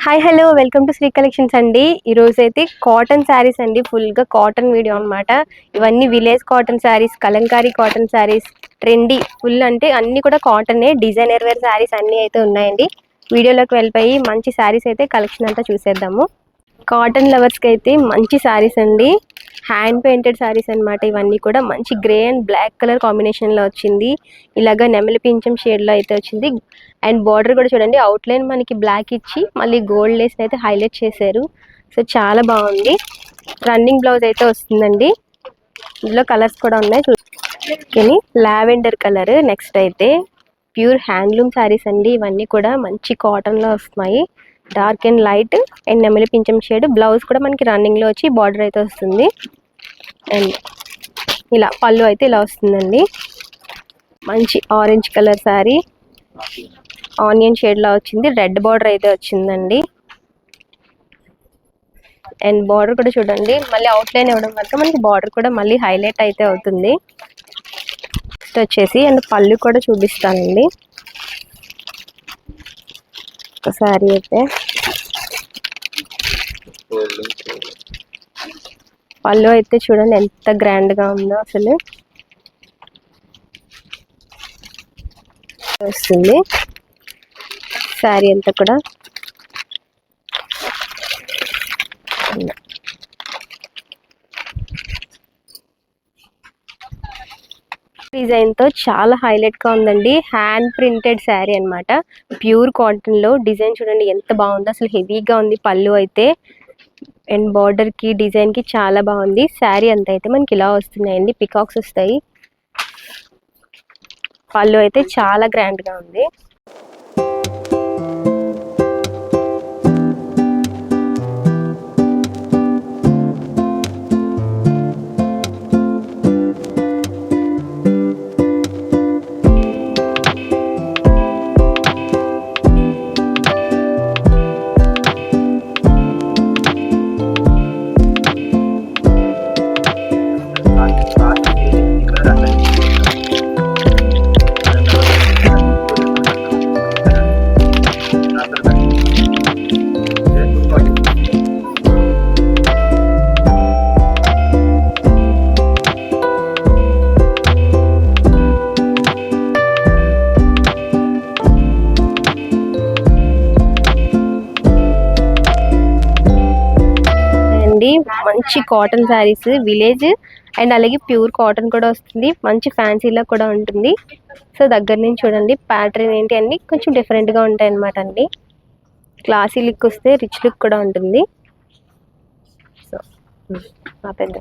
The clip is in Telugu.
Hi hello welcome to Sri collections అండి. ఈరోజు అయితే కాటన్ శారీస్ అండి, ఫుల్గా కాటన్ వీడియో అనమాట. ఇవన్నీ village cotton saris, Kalamkari cotton saris, trendy full అంటే అన్ని కూడా కాటనే, డిజైనర్ వేర్ శారీస్ అన్నీ అయితే ఉన్నాయండి. వీడియోలోకి వెళ్ళిపోయి మంచి శారీస్ అయితే కలెక్షన్ అంతా చూసేద్దాము. కాటన్ లవర్స్కి అయితే మంచి శారీస్ అండి, హ్యాండ్ పెయింటెడ్ శారీస్ అనమాట. ఇవన్నీ కూడా మంచి గ్రే అండ్ బ్లాక్ కలర్ కాంబినేషన్లో వచ్చింది. ఇలాగా నెమలి పింఛం షేడ్లో అయితే వచ్చింది. అండ్ బార్డర్ కూడా చూడండి, అవుట్లైన్ మనకి బ్లాక్ ఇచ్చి మళ్ళీ గోల్డ్ లేస్ అయితే హైలైట్ చేశారు. సో చాలా బాగుంది. రన్నింగ్ బ్లౌజ్ అయితే వస్తుందండి. ఇందులో కలర్స్ కూడా ఉన్నాయి చూసుకొని. Lavender colour. నెక్స్ట్ అయితే ప్యూర్ హ్యాండ్లూమ్ శారీస్ అండి. ఇవన్నీ కూడా మంచి కాటన్లో వస్తున్నాయి. డార్క్ అండ్ లైట్ అండ్ నెమలి పింఛం షేడ్. బ్లౌజ్ కూడా మనకి రన్నింగ్లో వచ్చి బార్డర్ అయితే వస్తుంది. అండ్ ఇలా పళ్ళు అయితే ఇలా వస్తుందండి. మంచి ఆరెంజ్ కలర్ శారీ, ఆనియన్ షేడ్లో వచ్చింది. రెడ్ బార్డర్ అయితే వచ్చిందండి. అండ్ బార్డర్ కూడా చూడండి, మళ్ళీ అవుట్లైన్ ఇవ్వడం వల్ల మనకి బార్డర్ కూడా మళ్ళీ హైలైట్ అయితే అవుతుంది. నెక్స్ట్ వచ్చేసి అండ్ పళ్ళు కూడా చూపిస్తానండి. ఒక శారీ అయితే పళ్ళు అయితే చూడండి ఎంత గ్రాండ్గా ఉందో అసలు వస్తుంది. శారీ అంతా కూడా డిజైన్ తో చాలా హైలైట్ గా ఉందండి. హ్యాండ్ ప్రింటెడ్ శారీ అనమాట. ప్యూర్ కాటన్ లో డిజైన్ చూడండి ఎంత బాగుందో, అసలు హెవీగా ఉంది. పళ్ళు అయితే అండ్ బార్డర్ కి డిజైన్ కి చాలా బాగుంది. శారీ అంతా అయితే మనకి ఇలా వస్తున్నాయండి, పికాక్స్ వస్తాయి. పళ్ళు అయితే చాలా గ్రాండ్ గా ఉంది. మంచి కాటన్ శారీస్, విలేజ్ అండ్ అలాగే ప్యూర్ కాటన్ కూడా వస్తుంది. మంచి ఫ్యాన్సీలో కూడా ఉంటుంది. సో దగ్గర నుంచి చూడండి, ప్యాటర్న్ ఏంటి అన్ని కొంచెం డిఫరెంట్ గా ఉంటాయి అన్నమాట. అండి క్లాసీ లుక్ వస్తే రిచ్ లుక్ కూడా ఉంటుంది. సో పెద్ద